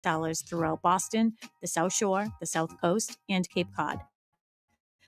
sellers throughout Boston, the South Shore, the South Coast, and Cape Cod.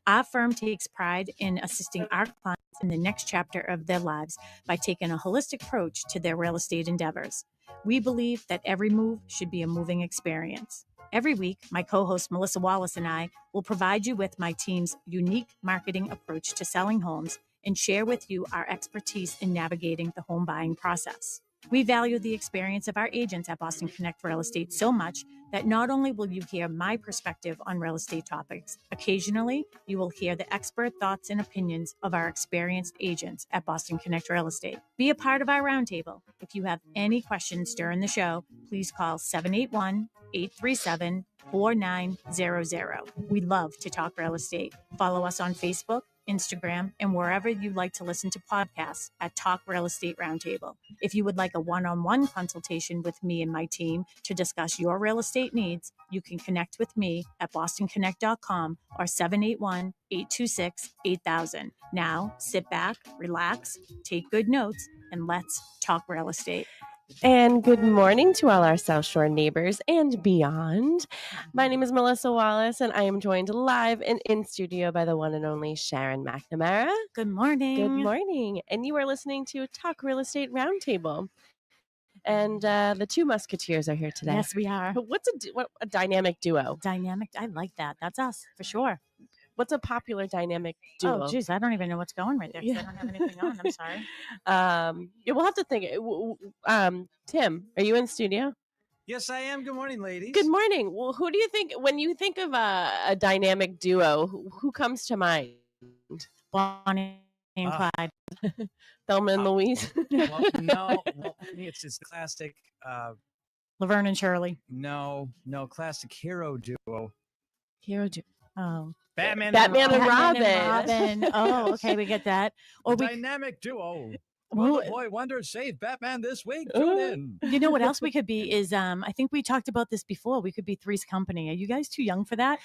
Our firm takes pride in assisting our clients in the next chapter of their lives by taking a holistic approach to their real estate endeavors. We believe that every move should be a moving experience. Every week, my co-host Melissa Wallace and I will provide you with my team's unique marketing approach to selling homes and share with you our expertise in navigating the home buying process. We value the experience of our agents at Boston Connect Real Estate so much that not only will you hear my perspective on real estate topics, occasionally you will hear the expert thoughts and opinions of our experienced agents at Boston Connect Real Estate. Be a part of our roundtable. If you have any questions during the show, please call 781-837-4900. We love to talk real estate. Follow us on Facebook, Instagram, and wherever you like to listen to podcasts at Talk Real Estate Roundtable. If you would like a one-on-one consultation with me and my team to discuss your real estate needs, you can connect with me at bostonconnect.com or 781-826-8000. Now, sit back, relax, take good notes, and let's talk real estate. And good morning to all our South Shore neighbors and beyond. My name is Melissa Wallace, and I am joined live and in studio by the one and only Sharon McNamara. Good morning. Good morning. And you are listening to Talk Real Estate Roundtable. And the two musketeers are here today. Yes, we are. What a dynamic duo. Dynamic. I like that. That's us, for sure. What's a popular dynamic duo? Oh, geez, I don't even know what's going right there. Yeah. I don't have anything on. I'm sorry. Yeah, we'll have to think. Tim, are you in studio? Yes, I am. Good morning, ladies. Good morning. Well, who do you think, when you think of a dynamic duo, who comes to mind? Bonnie and Clyde. Thelma and Louise? No, it's classic. Laverne and Shirley. No, classic hero duo. Hero duo. Oh. Batman and Robin. Oh, okay, we get that. Or dynamic duo. Will the boy wonder save Batman this week? Tune in. You know what else we could be is I think we talked about this before. We could be Three's Company. Are you guys too young for that?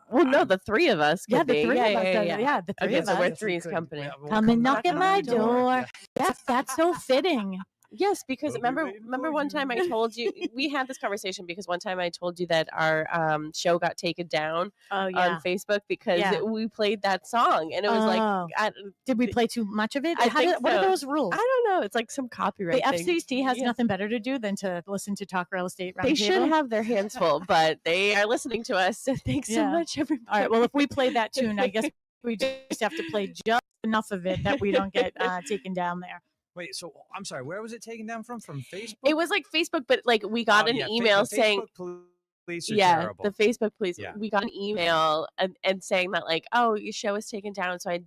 Well, no, the three of us could be. The three of us. Yeah, the three of us. So we're Three's Company. Yeah, come and knock at my door. That's so fitting. Yes, because remember one time I told you, we had this conversation because one time I told you that our show got taken down on Facebook because we played that song. And it was like... did we play too much of it? What are those rules? I don't know. It's like some copyright The thing. FCC has nothing better to do than to listen to Talk Real Estate Roundtable. They should have their hands full, but they are listening to us. So thanks so much, everybody. All right. Well, if we play that tune, I guess we just have to play just enough of it that we don't get taken down there. Wait, so I'm sorry, where was it taken down from? From Facebook? It was like Facebook, but like we got an email saying, police are terrible. The Facebook police. Yeah. We got an email and saying that like, oh, your show was taken down. So I,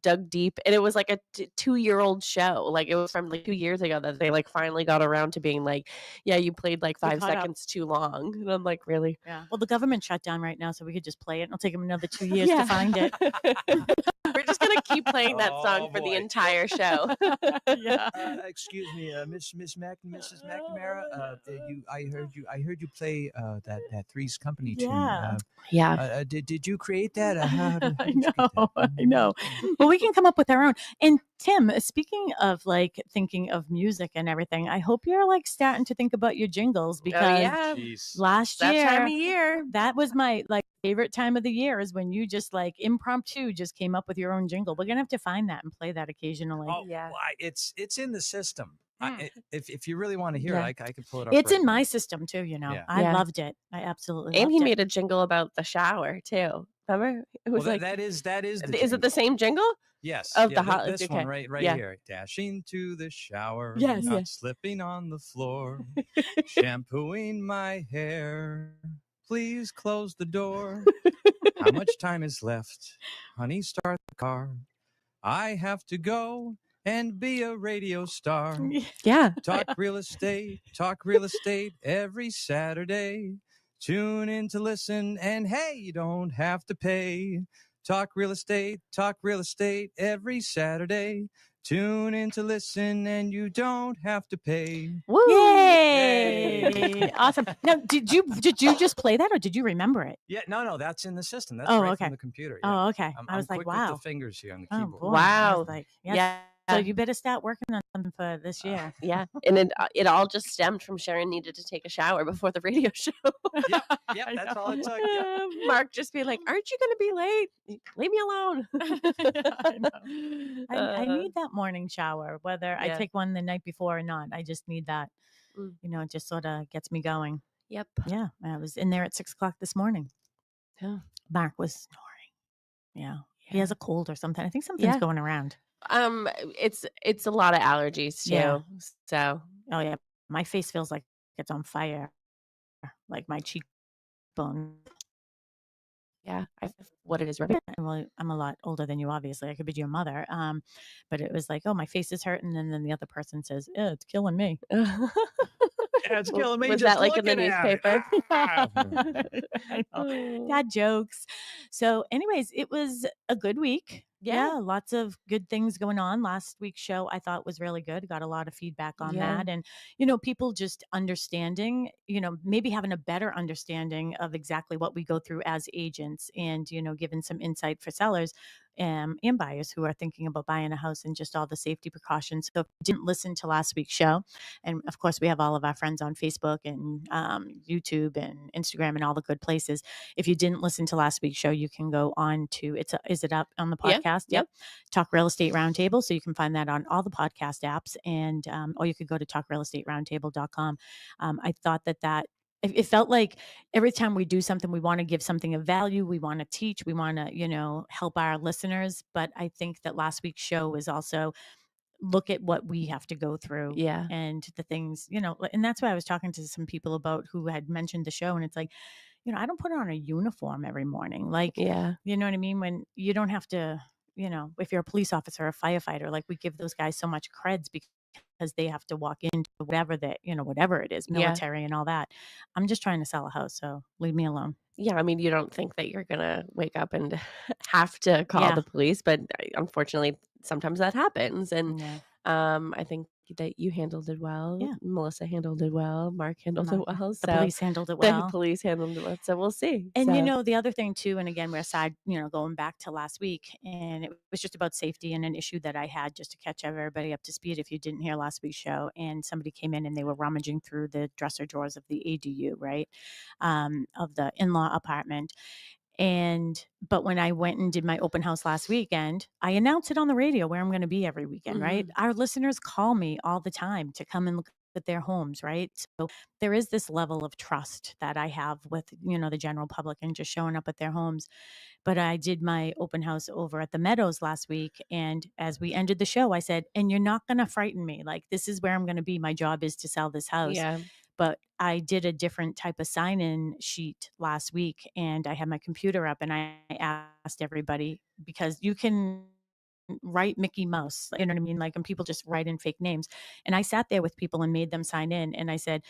dug deep, and it was like a 2-year-old show. Like it was from like 2 years ago that they like finally got around to being like, yeah, you played like 5 seconds too long. And I'm like, really? Yeah. Well, the government shut down right now, so we could just play it. It'll take them another 2 years to find it. We're just gonna keep playing that song for the entire show. Excuse me, Mrs. McNamara. I heard you play that Three's Company tune. Did you create that? I know. Well, we can come up with our own. And Tim, speaking of like thinking of music and everything, I hope you're like starting to think about your jingles because last year, that time of year, that was my like favorite time of the year is when you just like impromptu just came up with your own jingle. We're gonna have to find that and play that occasionally. Oh, yeah, well, it's in the system. If you really want to hear it, I could pull it up. It's in my system too. I loved it. I absolutely loved it. And he made a jingle about the shower too. Remember? It was like that is. Is it the same jingle? Yes. Of this one right here. Dashing to the shower. Not slipping on the floor. Shampooing my hair. Please close the door. How much time is left? Honey, start the car. I have to go and be a radio star. Yeah. Talk real estate every Saturday. Tune in to listen, and hey, you don't have to pay. Talk real estate every Saturday. Tune in to listen, and you don't have to pay. Woo! Yay! Awesome. Now, did you just play that, or did you remember it? Yeah, no, that's in the system. That's from the computer. Yeah. Oh, okay. I was like, quick wow. with the fingers here on the keyboard. Boy. Wow. I was like, yes. So you better start working on something for this year. Yeah. And it all just stemmed from Sharon needed to take a shower before the radio show. Yep, that's all it took. Yep. Mark just being like, "Aren't you going to be late? Leave me alone." I know. I need that morning shower, whether I take one the night before or not. I just need that. It just sort of gets me going. Yep. Yeah. I was in there at 6:00 this morning. Yeah. Mark was snoring. Yeah. He has a cold or something. I think something's going around. It's a lot of allergies too. Yeah. So. Oh yeah. My face feels like it's on fire. Like my cheekbone. Yeah, what it is, right? Well, I'm a lot older than you, obviously. I could be your mother. But it was like, oh, my face is hurting. And then the other person says, oh, it's killing me. Yeah, it's killing me. Was just that like in the looking at it. newspaper? I know. Dad jokes. So anyways, it was a good week. Yeah, lots of good things going on. Last week's show I thought was really good. Got a lot of feedback on that. And, people just understanding, maybe having a better understanding of exactly what we go through as agents and, giving some insight for sellers and buyers who are thinking about buying a house and just all the safety precautions. So if you didn't listen to last week's show, and of course we have all of our friends on Facebook and YouTube and Instagram and all the good places. If you didn't listen to last week's show, you can go on to is it up on the podcast? Yep. Talk Real Estate Roundtable. So you can find that on all the podcast apps, and or you could go to talkrealestateroundtable.com. I thought that it felt like every time we do something, we want to give something of value. We want to teach. We want to, help our listeners. But I think that last week's show was also look at what we have to go through and the things, and that's why I was talking to some people about who had mentioned the show. And it's like, I don't put on a uniform every morning. Like, you know what I mean? When you don't have to, if you're a police officer or a firefighter, like we give those guys so much creds because they have to walk into whatever it is, military and all that. I'm just trying to sell a house. So leave me alone. Yeah, I mean, you don't think that you're gonna wake up and have to call the police, but unfortunately, sometimes that happens. And I think that you handled it well. Yeah. Melissa handled it well. Mark handled it well. The police handled it well. The police handled it well. So we'll see. And the other thing too, and again, we're going back to last week, and it was just about safety and an issue that I had just to catch everybody up to speed. If you didn't hear last week's show, and somebody came in and they were rummaging through the dresser drawers of the ADU, right, of the in-law apartment. But when I went and did my open house last weekend, I announced it on the radio where I'm going to be every weekend, right? Our listeners call me all the time to come and look at their homes, right? So there is this level of trust that I have with, the general public and just showing up at their homes. But I did my open house over at the Meadows last week. And as we ended the show, I said, and you're not going to frighten me. Like, this is where I'm going to be. My job is to sell this house. Yeah. But I did a different type of sign-in sheet last week, and I had my computer up and I asked everybody, because you can write Mickey Mouse, you know what I mean? Like, and people just write in fake names. And I sat there with people and made them sign in. And I said,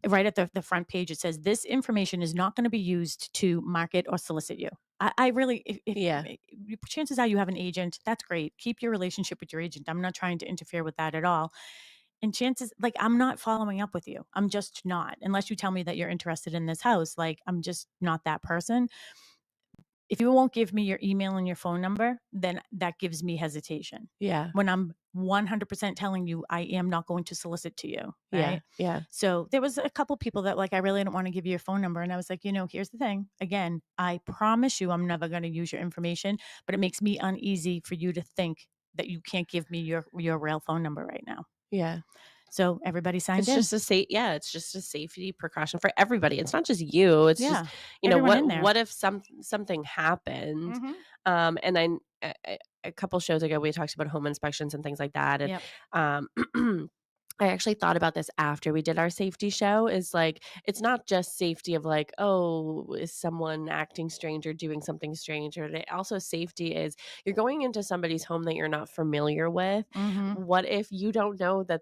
right at the front page, it says, this information is not going to be used to market or solicit you. I really, chances are you have an agent. That's great. Keep your relationship with your agent. I'm not trying to interfere with that at all. And chances, like, I'm not following up with you. I'm just not, unless you tell me that you're interested in this house. Like, I'm just not that person. If you won't give me your email and your phone number, then that gives me hesitation. Yeah. When I'm 100% telling you I am not going to solicit to you. Right? Yeah. So there was a couple people that like, I really don't want to give you your phone number. And I was like, here's the thing. Again, I promise you I'm never going to use your information, but it makes me uneasy for you to think that you can't give me your real phone number right now. Yeah. So everybody signs in. It's just a safety precaution for everybody. It's not just you. It's just, what if something happened? And then a couple shows ago, we talked about home inspections and things like that. And I actually thought about this after we did our safety show, is like, it's not just safety of like, oh, is someone acting strange or doing something strange? Or also safety is you're going into somebody's home that you're not familiar with. What if you don't know that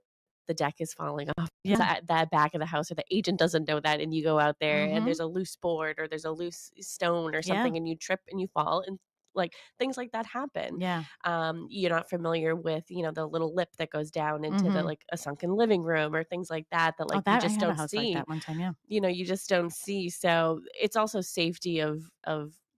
the deck is falling off that back of the house, or the agent doesn't know that, and you go out there and there's a loose board or there's a loose stone or something and you trip and you fall, and like things like that happen. You're not familiar with, the little lip that goes down into the, like, a sunken living room or things like that like you just don't see. Like that one time, you just don't see. So it's also safety of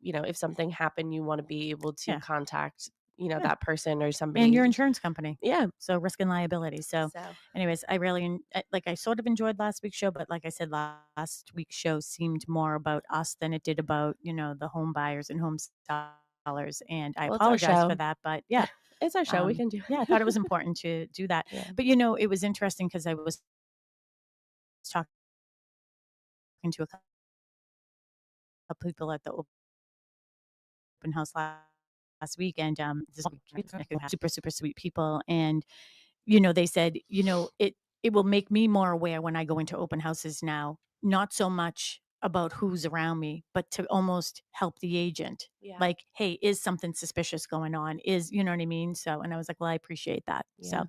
if something happened, you want to be able to contact you know, Yeah. that person or And somebody. your insurance company. Yeah. So risk and liability. So anyways, I really like, I sort of enjoyed last week's show, but like I said, last week's show seemed more about us than it did about, the home buyers and home sellers. And I Well, it's our apologize for show. that, but yeah. It's our show. We can do. Yeah, I thought it was important to do that. Yeah. But it was interesting because I was talking to a couple people at the open house last week, and super super sweet people, and they said, it will make me more aware when I go into open houses now, not so much about who's around me, but to almost help the agent. Yeah. Like, hey, is something suspicious going on? You know what I mean? So, and I was like, well, I appreciate that. Yeah.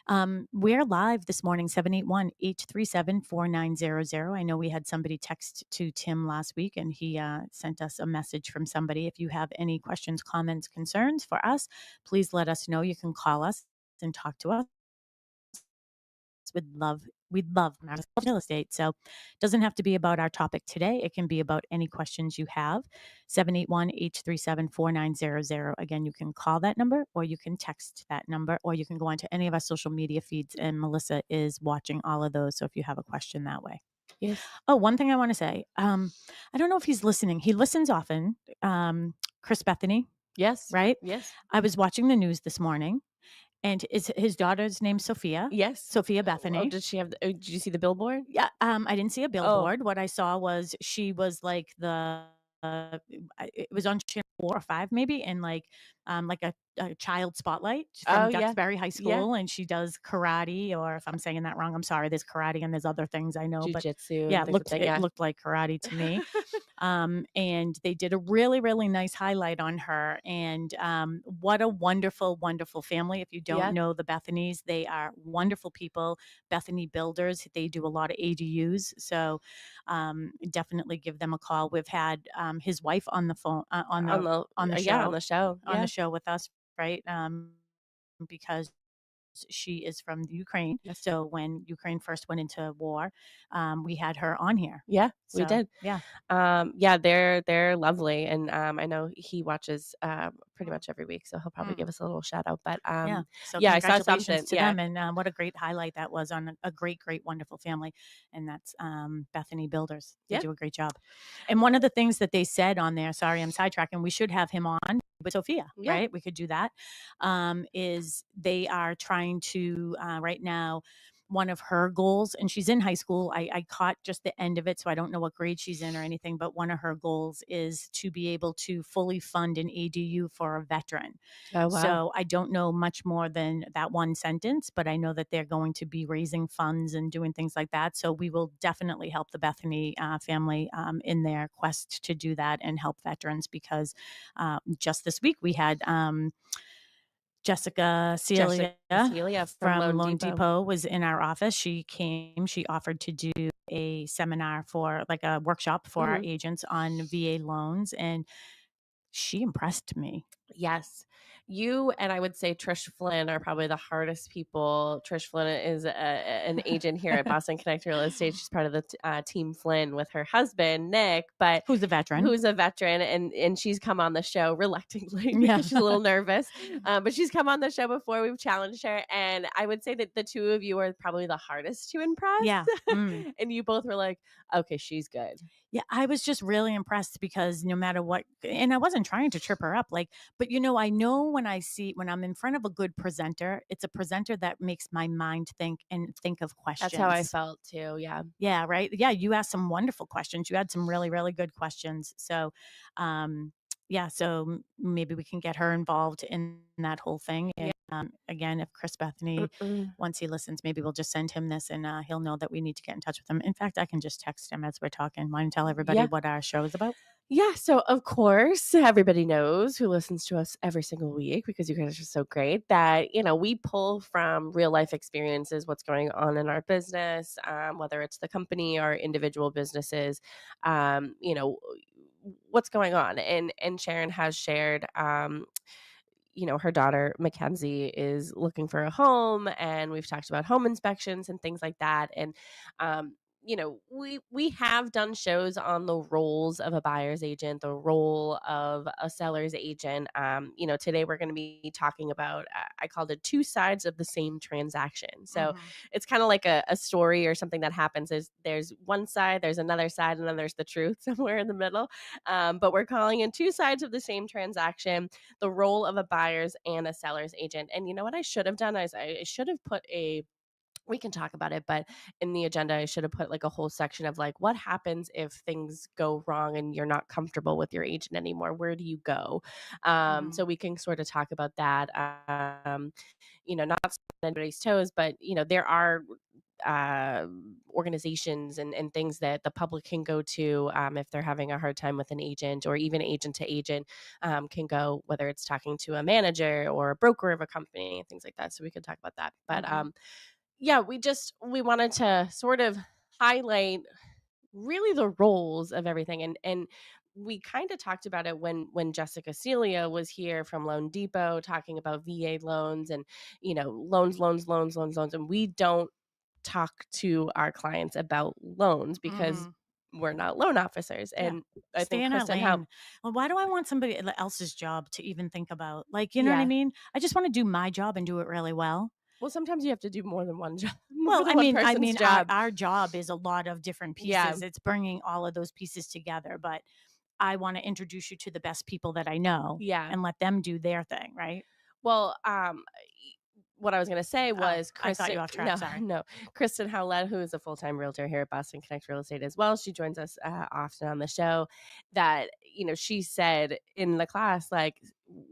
So, we're live this morning, 781-837-4900. I know we had somebody text to Tim last week, and he sent us a message from somebody. If you have any questions, comments, concerns for us, please let us know. You can call us and talk to us. We'd love real estate. So it doesn't have to be about our topic today. It can be about any questions you have. 781-837-4900. Again, you can call that number, or you can text that number, or you can go onto any of our social media feeds, and Melissa is watching all of those. So if you have a question that way. Yes. Oh, one thing I want to say. I don't know if he's listening. He listens often. Chris Bethany. Yes. Right? Yes. I was watching the news this morning, and his daughter's named Sophia. Yes. Sophia Oh, Bethany. did she have? Did you see the billboard? Yeah, I didn't see a Oh. billboard. What I saw was she was like it was on channel 4 or 5 maybe, and like a child spotlight from Oh, yeah. Duxbury High Yeah. School, and she does karate, or if I'm saying that wrong, I'm sorry. There's karate and there's other things I know, but Jujitsu. yeah, And things like that. it Yeah. looked like karate to me. And they did a really, really nice highlight on her. And what a wonderful, wonderful family. If you don't Yeah. know the Bethanys, they are wonderful people. Bethany Builders, they do a lot of ADUs. So definitely give them a call. We've had his wife on the phone, on the Yeah, on show, the show. on Yeah. the show with us, right? Because she is from Ukraine. Yes. So when Ukraine first went into war, we had her on here. Yeah, we So, did. yeah. Yeah, they're lovely, and I know he watches pretty much every week, so he'll probably give us a little shout out. But Yeah. So yeah, I saw congratulations something. to Yeah. them, and what a great highlight that was on a great, great, wonderful family, and that's Bethany Builders. They Yeah. do a great job. And one of the things that they said on there, sorry, I'm sidetracking. We should have him on with Sophia, Yeah. right? We could do that. Is they are trying to right now. One of her goals, and she's in high school. I caught just the end of it, so I don't know what grade she's in or anything, but one of her goals is to be able to fully fund an ADU for a veteran. Oh, wow. So I don't know much more than that one sentence, but I know that they're going to be raising funds and doing things like that. So we will definitely help the Bethany family in their quest to do that and help veterans, because just this week we had Jessica Celia from from Loan Depot was in our office. She offered to do a seminar, for like a workshop for our agents on VA loans, and she impressed me. Yes. You and I would say Trish Flynn are probably the hardest people. Trish Flynn is an agent here at Boston Connect Real Estate. She's part of the team Flynn with her husband, Nick, but Who's a veteran. And she's come on the show reluctantly Yeah. because she's a little nervous. But she's come on the show before. We've challenged her. And I would say that the two of you are probably the hardest to impress. Yeah. Mm. And you both were like, okay, she's good. Yeah, I was just really impressed, because no matter what, and I wasn't trying to trip her up, like, but I know when I'm in front of a good presenter, it's a presenter that makes my mind think of questions. That's how I felt too. Yeah. Yeah. Right. Yeah. You asked some wonderful questions. You had some really, really good questions. So, yeah. So maybe we can get her involved in that whole thing. And again, if Chris Bethany, once he listens, maybe we'll just send him this, and he'll know that we need to get in touch with him. In fact, I can just text him as we're talking. Want to tell everybody what our show is about? Yeah. So, of course, everybody knows, who listens to us every single week, because you guys are so great, that, we pull from real life experiences what's going on in our business, whether it's the company or individual businesses, what's going on. And Sharon has shared, her daughter Mackenzie is looking for a home, and we've talked about home inspections and things like that. And we have done shows on the roles of a buyer's agent, the role of a seller's agent. Today we're going to be talking about, I called it two sides of the same transaction. So Mhm. it's kind of like a story or something that happens. There's one side, there's another side, and then there's the truth somewhere in the middle. But we're calling it two sides of the same transaction, the role of a buyer's and a seller's agent. And you know what I should have done is I should have put we can talk about it, but in the agenda, I should have put like a whole section of like what happens if things go wrong and you're not comfortable with your agent anymore. Where do you go? So Mhm. we can sort of talk about that. Not on anybody's toes, but there are organizations and things that the public can go to if they're having a hard time with an agent, or even agent to agent can go, whether it's talking to a manager or a broker of a company and things like that. So we could talk about that. But Mhm. yeah, we wanted to sort of highlight really the roles of everything, and we kind of talked about it when Jessica Celia was here from Loan Depot talking about VA loans and loans, and we don't talk to our clients about loans because Mhm. we're not loan officers. Yeah. And I Stay think in our Kristen, how lane. Well, why do I want somebody else's job to even think about? Like, you know what I yeah. mean? I just want to do my job and do it really well. Well, sometimes you have to do more than one job, more Well, than one I person's mean, our job. our job is a lot of different Yeah. pieces. It's bringing all of those pieces together, but I want to introduce you to the best people that I know Yeah. and let them do their thing, right? Well, what I was gonna say Oh, was I thought Kristen you off track. no, Sorry. no, Kristen Howlett, who is a full-time realtor here at Boston Connect Real Estate as well. She joins us often on the show. That she said in the class, like,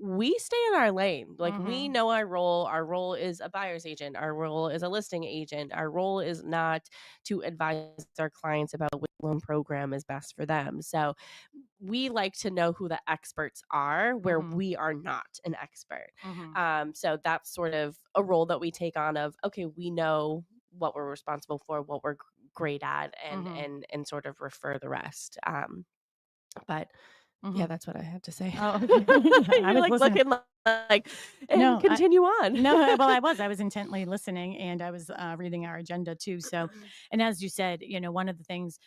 we stay in our lane. Like, we Mhm. know our role. Our role is a buyer's agent. Our role is a listing agent. Our role is not to advise our clients about which loan program is best for them. So we like to know who the experts are where Mhm. we are not an expert. Mhm. So that's sort of a role that we take on of, okay, we know what we're responsible for, what we're great at, and Mhm. and sort of refer the rest. But yeah, Mhm. that's what I had to say. Oh, okay. I You're was like listening. looking like, and No, continue on. no, well, I was intently listening, and I was reading our agenda too. So, and as you said, one of the things,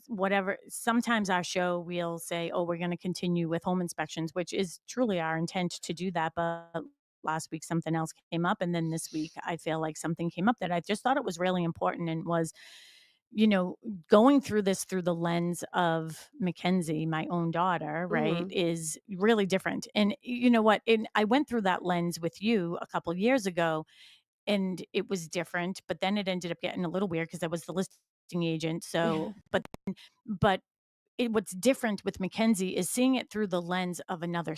whatever, sometimes our show, we'll say, oh, we're going to continue with home inspections, which is truly our intent to do that. But last week, something else came up. And then this week, I feel like something came up that I just thought it was really important, and was, you know, going through this through the lens of Mackenzie, my own daughter, right, Mhm. is really different. And you know what? And I went through that lens with you a couple years ago, and it was different, but then it ended up getting a little weird because I was the listing agent. Yeah. So, but what's different with Mackenzie is seeing it through the lens of another Yeah.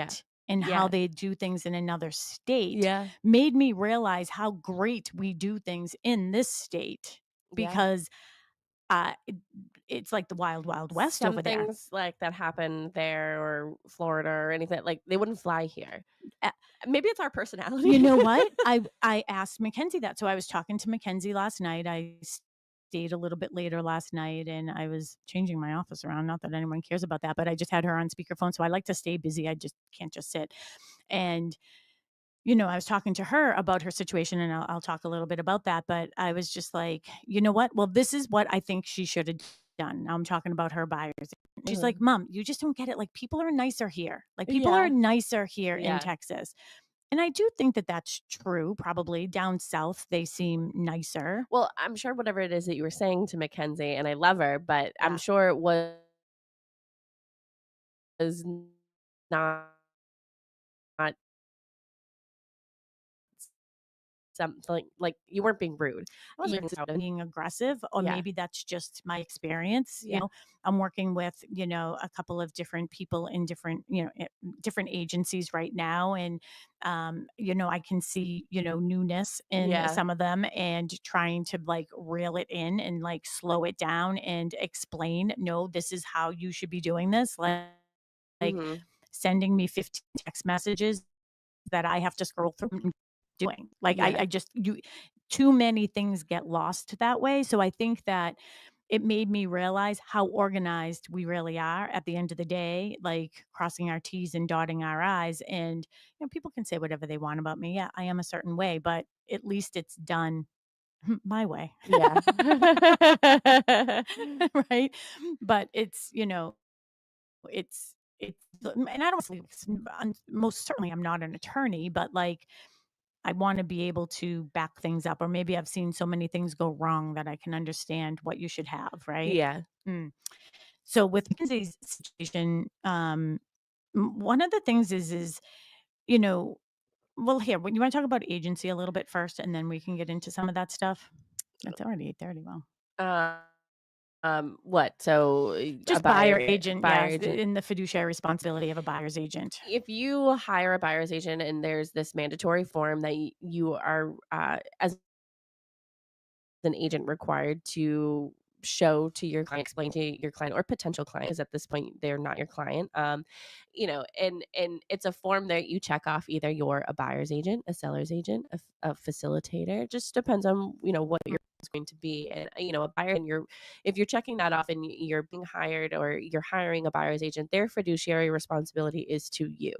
state and how Yeah. they do things in another state Yeah. made me realize how great we do things in this state, Yeah. because it it's like the wild, wild west Some over there. things like that happen there or Florida or anything, like they wouldn't fly here. Uh, Maybe it's our you personality. know what? I asked Mackenzie that. So I was talking to Mackenzie last night. I stayed a little bit later last night, and I was changing my office around. Not that anyone cares about that, but I just had her on speakerphone. So I like to stay busy. I just can't just sit. And I was talking to her about her situation, and I'll talk a little bit about that. But I was just like, you know what? Well, this is what I think she should have done. Now I'm talking about her buyers. She's like, Mhm. Mom, you just don't get it. Like, people are nicer here. Like, people are Yeah. nicer here in Yeah. Texas. And I do think that that's true. Probably down south, they seem nicer. Well, I'm sure whatever it is that you were saying to Mackenzie, and I love her, but I'm Yeah. sure it was not something like you weren't being rude. I You wasn't sounded being aggressive, or yeah. maybe that's just my experience. Yeah. I'm working with, a couple of different people in different, different agencies right now. And, I can see, newness in Yeah. some of them, and trying to like reel it in and like slow it down and explain, no, this is how you should be doing this. Like Mhm. sending me 15 text messages that I have to scroll through and doing. Like, Yeah. I just too many things get lost that way. So I think that it made me realize how organized we really are at the end of the day, like crossing our T's and dotting our I's. And people can say whatever they want about me. Yeah, I am a certain way, but at least it's done my way. Yeah. Right? But it's, it's and I don't say most certainly I'm not an attorney, but like I want to be able to back things up, or maybe I've seen so many things go wrong that I can understand what you should have, right? Yeah. Mm. So with Mackenzie's situation, one of the things is, you know, well, here, when you want to talk about agency a little bit first, and then we can get into some of that stuff. It's already 8:30. Well, Uh, what? So a just buyer agent, buyer yes, agent. in the fiduciary responsibility of a buyer's agent. If you hire a buyer's agent and there's this mandatory form that you are as an agent required to show to your client, explain to your client or potential client, because at this point they're not your client. And it's a form that you check off. Either you're a buyer's agent, a seller's agent, a facilitator. It just depends on what your is going to be. And a buyer, and if you're checking that off and you're being hired or you're hiring a buyer's agent, their fiduciary responsibility is to you.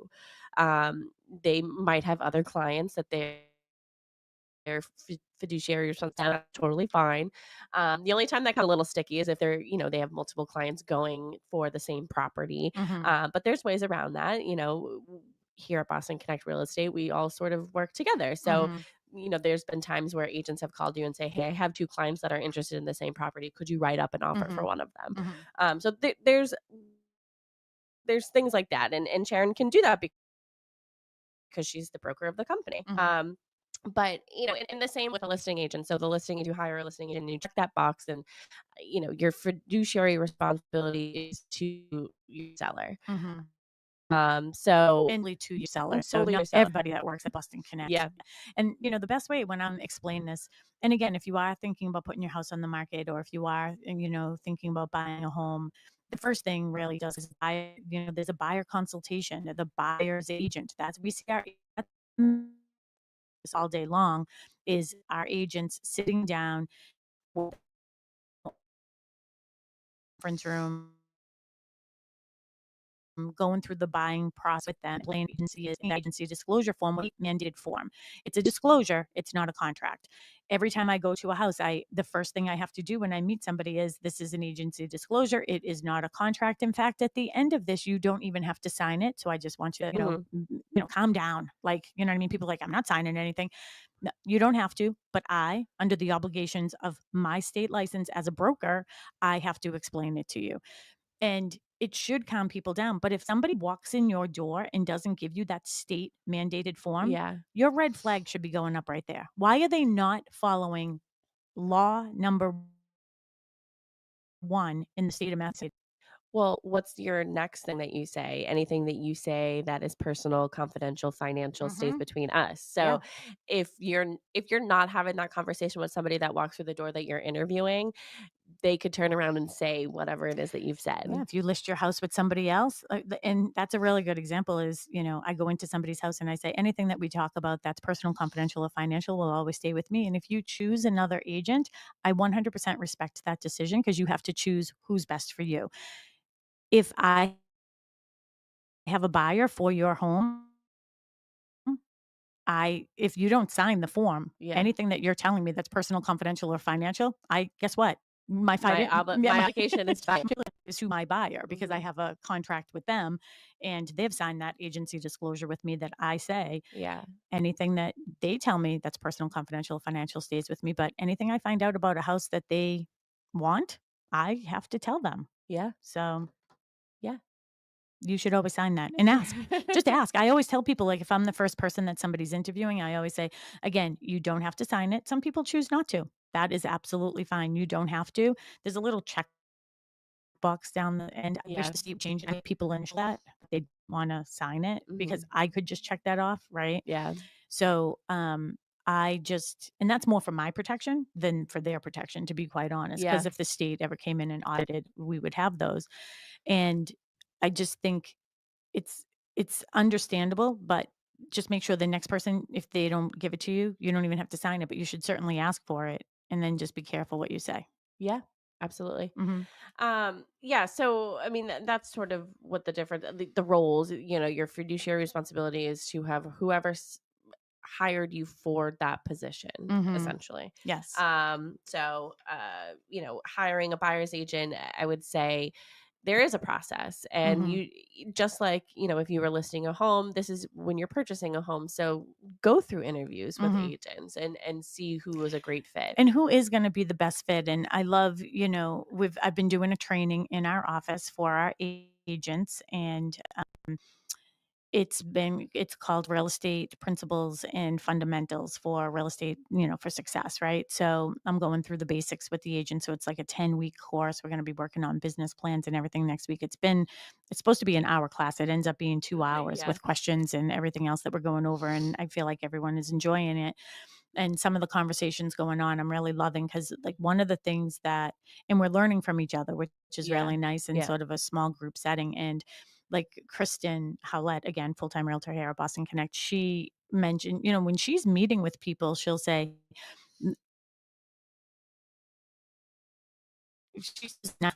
They might have other clients that their fiduciary responsibility. That's totally fine. The only time that got a little sticky is if they have multiple clients going for the same property. Mhm. But there's ways around that. Here at Boston Connect Real Estate, we all sort of work together. So, Mhm. there's been times where agents have called you and say, "Hey, I have 2 clients that are interested in the same property. Could you write up an offer for Mhm. one of them?" Mhm. So there's things like that, and Sharon can do that because she's the broker of the company. Mhm. But and the same with a listing agent. So the listing, you hire a listing agent, you check that box, and your fiduciary responsibility is to your seller. Mhm. So Only to your seller. and So solely not your seller. everybody that works at Boston Connect. Yeah. And the best way when I'm explaining this, and again, if you are thinking about putting your house on the market, or if you are, thinking about buying a home, the first thing really does is there's a buyer consultation, the buyer's agent. That's we see our this all day long is our agents sitting down conference room, going through the buying process with them. Land agency is an agency disclosure form, mandated form. It's a disclosure. It's not a contract. Every time I go to a house, the first thing I have to do when I meet somebody is this is an agency disclosure. It is not a contract. In fact, at the end of this, you don't even have to sign it. So I just want you to, Mhm. calm down. Like, you know what I mean? People are like, I'm not signing anything. No, you don't have to, but I, under the obligations of my state license as a broker, I have to explain it to you. And it should calm people down. But if somebody walks in your door and doesn't give you that state mandated form, Yeah. your red flag should be going up right there. Why are they not following law number one in the state of Massachusetts? Well, what's your next thing that you say? Anything that you say that is personal, confidential, financial stays Hmm. between us. So Yeah. if you're not having that conversation with somebody that walks through the door that you're interviewing, they could turn around and say whatever it is that you've Yeah, said. if you list your house with somebody else, and that's a really good example is, I go into somebody's house and I say, anything that we talk about that's personal, confidential, or financial will always stay with me. And if you choose another agent, I 100% respect that decision because you have to choose who's best for you. If I have a buyer for your home, if you don't sign the form, Yeah. anything that you're telling me that's personal, confidential, or financial, guess what? Yeah, My my application is fine. is to my buyer because I Mhm. have a contract with them, and they've signed that agency disclosure with me that I say Yeah. anything that they tell me that's personal, confidential, financial stays with me. But anything I find out about a house that they want, I have to tell them. Yeah. So Yeah. you should always sign that and ask. Just ask. I always tell people, like, if I'm the first person that somebody's interviewing, I always say, again, you don't have to sign it. Some people choose not to. That is absolutely fine. You don't have to. There's a little check box down the end. I wish Yeah. the state would change any people in that. They want to sign it because Mhm. I could just check that off, right? Yeah. So, and that's more for my protection than for their protection, to be quite honest. Yeah. Because if the state ever came in and audited, we would have those. And I just think it's it's understandable, but just make sure the next person, if they don't give it to you, you don't even have to sign it, but you should certainly ask for it, and then just be careful what you say. Yeah. Absolutely. Mhm. Yeah, so I mean that's sort of what the difference the roles, your fiduciary responsibility is to have whoever hired you for that position, essentially. Yes. Hiring a buyer's agent, I would say there is a process, and you just like, if you were listing a home, this is when you're purchasing a home. So go through interviews with agents and see who is a great fit. And who is going to be the best fit. And I love, I've been doing a training in our office for our agents, and it's called Real Estate Principles and Fundamentals for Real Estate, for Success, right? So I'm going through the basics with the agent. So it's like a 10-week course. We're going to be working on business plans and everything next week. It's supposed to be an hour class. It ends up being 2 hours with questions and everything else that we're going over. And I feel like everyone is enjoying it. And some of the conversations going on, I'm really loving, because like one of the things and we're learning from each other, which is really nice in sort of a small group setting. And like Kristen Howlett, again, full-time realtor here at Boston Connect, she mentioned, when she's meeting with people, she'll say, she says, that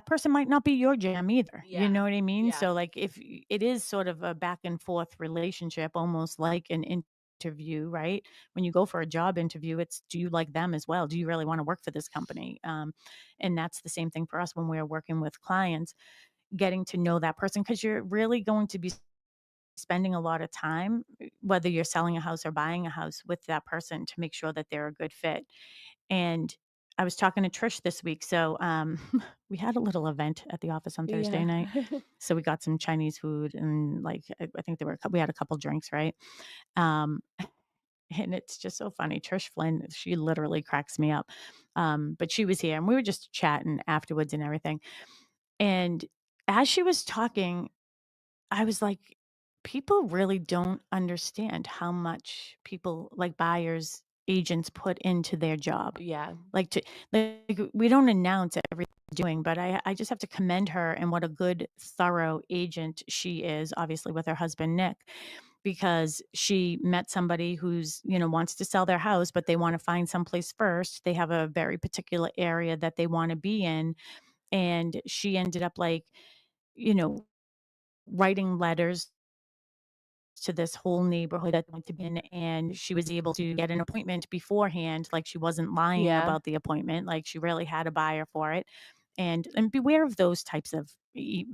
person might not be your jam either. You know what I mean? Yeah. So like if it is sort of a back and forth relationship, almost like an interview, right? When you go for a job interview, it's, do you like them as well? Do you really want to work for this company? And that's the same thing for us when we're working with clients, getting to know that person, because you're really going to be spending a lot of time, whether you're selling a house or buying a house, with that person to make sure that they're a good fit. And I was talking to Trish this week. So we had a little event at the office on Thursday night. So we got some Chinese food, and like, I think we had a couple drinks, right? Um, and it's just so funny. Trish Flynn, she literally cracks me up. But she was here, and we were just chatting afterwards and everything. And as she was talking, I was like, people really don't understand how much people, like buyers, agents, put into their job. Yeah. Like we don't announce everything we're doing, but I just have to commend her and what a good, thorough agent she is, obviously with her husband, Nick, because she met somebody who's, wants to sell their house, but they want to find someplace first. They have a very particular area that they want to be in. And she ended up like, you know, writing letters to this whole neighborhood that they want to be in, and she was able to get an appointment beforehand. Like, she wasn't lying about the appointment. Like, she really had a buyer for it. And beware of those types of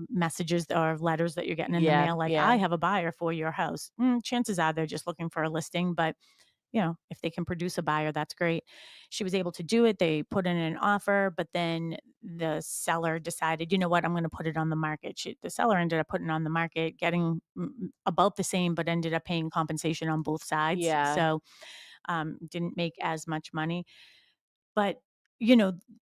messages or letters that you're getting in the mail. Like, I have a buyer for your house. Chances are they're just looking for a listing, but if they can produce a buyer, that's great. She was able to do it. They put in an offer, but then the seller decided, you know what, I'm going to put it on the market. The seller ended up putting it on the market, getting about the same, but ended up paying compensation on both sides. So didn't make as much money. But,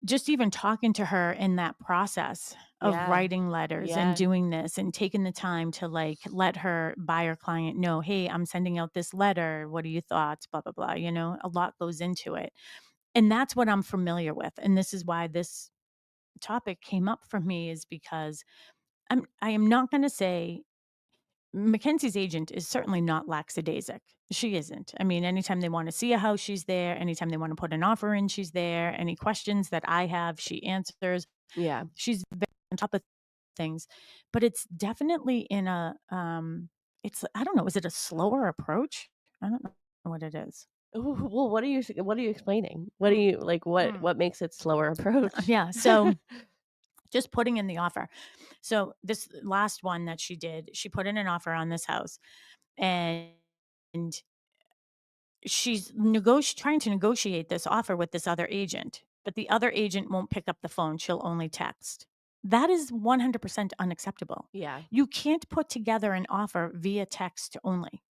just even talking to her in that process of writing letters and doing this and taking the time to like let her buyer client know, hey, I'm sending out this letter. What are your thoughts? Blah, blah, blah. A lot goes into it. And that's what I'm familiar with. And this is why this topic came up for me, is because I am not going to say Mackenzie's agent is certainly not lackadaisic. She isn't. I mean, anytime they want to see a house, she's there. Anytime they want to put an offer in, she's there. Any questions that I have, she answers. Yeah. She's very on top of things. But it's definitely in I don't know, is it a slower approach? I don't know what it is. Well, what are you explaining? What do you like? What makes it slower approach? Yeah. So just putting in the offer. So this last one that she did, she put in an offer on this house, and she's trying to negotiate this offer with this other agent, but the other agent won't pick up the phone. She'll only text. That is 100% unacceptable. Yeah. You can't put together an offer via text only.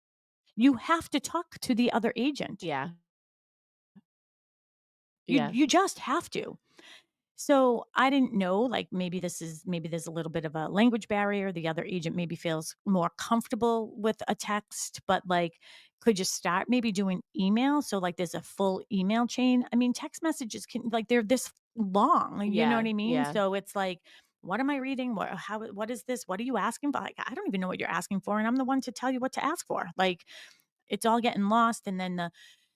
You have to talk to the other agent. Yeah. You just have to. So I didn't know, like, maybe there's a little bit of a language barrier. The other agent maybe feels more comfortable with a text, but like, could you start maybe doing email? So like there's a full email chain. I mean, text messages they're this long, like, you know what I mean? Yeah. So it's like, what am I reading? What is this? What are you asking for? Like, I don't even know what you're asking for. And I'm the one to tell you what to ask for. Like, it's all getting lost. And then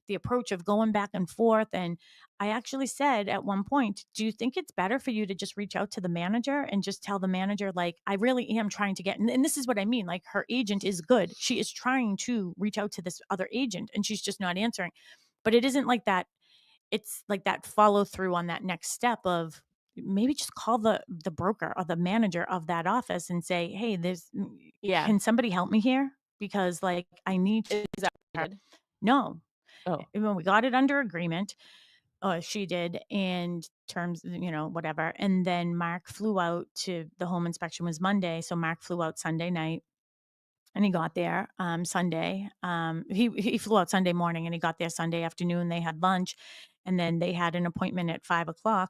the approach of going back and forth. And I actually said at one point, do you think it's better for you to just reach out to the manager and just tell the manager, like, I really am trying to get, and this is what I mean, like, her agent is good. She is trying to reach out to this other agent and she's just not answering. But it isn't like that. It's like that follow through on that next step of maybe just call the broker or the manager of that office and say, hey, Yeah. can somebody help me here? Because like I need to. Is that what you did? No. Oh. When we got it under agreement, she did, and terms, whatever. And then Mark flew out to the home inspection was Monday. So Mark flew out Sunday night. And he got there Sunday. He flew out Sunday morning and he got there Sunday afternoon. They had lunch and then they had an appointment at 5:00,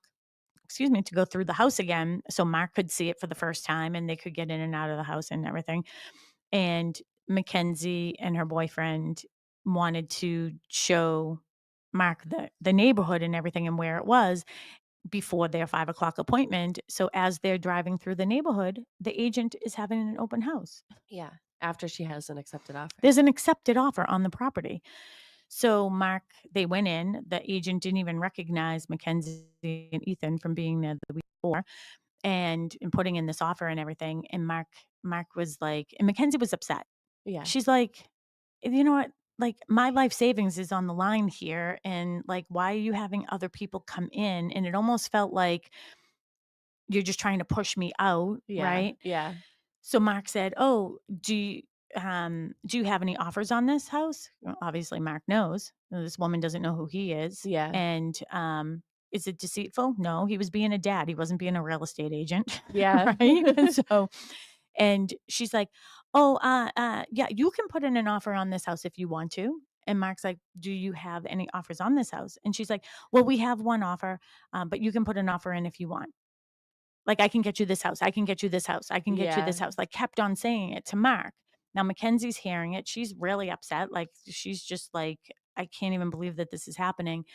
to go through the house again. So Mark could see it for the first time and they could get in and out of the house and everything. And Mackenzie and her boyfriend wanted to show Mark the neighborhood and everything and where it was before their 5:00 appointment. So as they're driving through the neighborhood, the agent is having an open house. Yeah. After she has an accepted offer. There's an accepted offer on the property. So Mark, they went in. The agent didn't even recognize Mackenzie and Ethan from being there the week before, and putting in this offer and everything. And Mark was like, and Mackenzie was upset. Yeah. She's like, you know what? Like my life savings is on the line here, and like, why are you having other people come in? And it almost felt like you're just trying to push me out, Yeah. right? Yeah. So Mark said, "Oh, do you have any offers on this house?" Well, obviously, Mark knows. This woman doesn't know who he is. Yeah. And is it deceitful? No, he was being a dad. He wasn't being a real estate agent. Yeah. Right. So, and she's like, "Oh, yeah, you can put in an offer on this house if you want to." And Mark's like, "Do you have any offers on this house?" And she's like, "Well, we have one offer, but you can put an offer in if you want. Like, I can get you this house. I can get you this house. I can get you this Yeah. house." Like, kept on saying it to Mark. Now, Mackenzie's hearing it. She's really upset. Like, she's just like, I can't even believe that this is happening.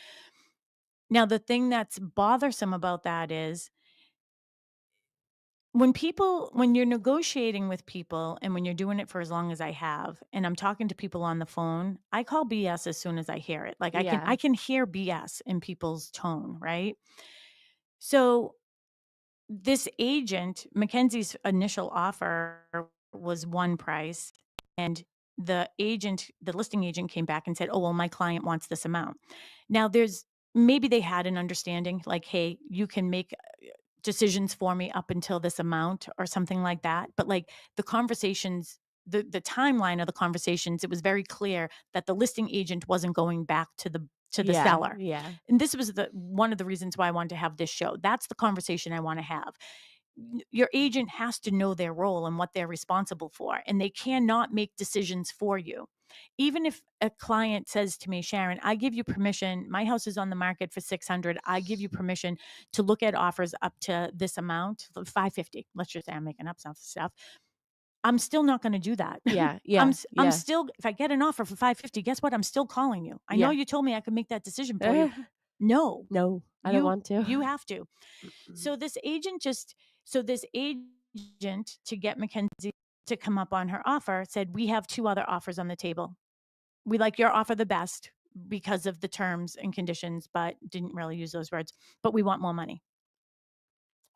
Now, the thing that's bothersome about that is when you're negotiating with people and when you're doing it for as long as I have, and I'm talking to people on the phone, I call BS as soon as I hear it. Like, Yeah. I can hear BS in people's tone, right? So this agent, Mackenzie's initial offer was one price, and the listing agent came back and said, "Oh, well, my client wants this amount." Now, maybe they had an understanding, like, "Hey, you can make decisions for me up until this amount," or something like that. But like the conversations, the timeline of the conversations, it was very clear that the listing agent wasn't going back to the Yeah. seller. Yeah. And this was one of the reasons why I wanted to have this show. That's the conversation I want to have. Your agent has to know their role and what they're responsible for, and they cannot make decisions for you. Even if a client says to me, "Sharon, I give you permission. My house is on the market for 600. I give you permission to look at offers up to this amount, 550. Let's just say I'm making up some stuff. I'm still not going to do that. Yeah. Yeah. I'm still, if I get an offer for 550, guess what? I'm still calling you. I know Yeah. you told me I could make that decision for you. No, No, I don't want to. you have to. Mm-mm. So this agent, to get Mackenzie to come up on her offer, said, "We have two other offers on the table. We like your offer the best because of the terms and conditions," but didn't really use those words, "but we want more money."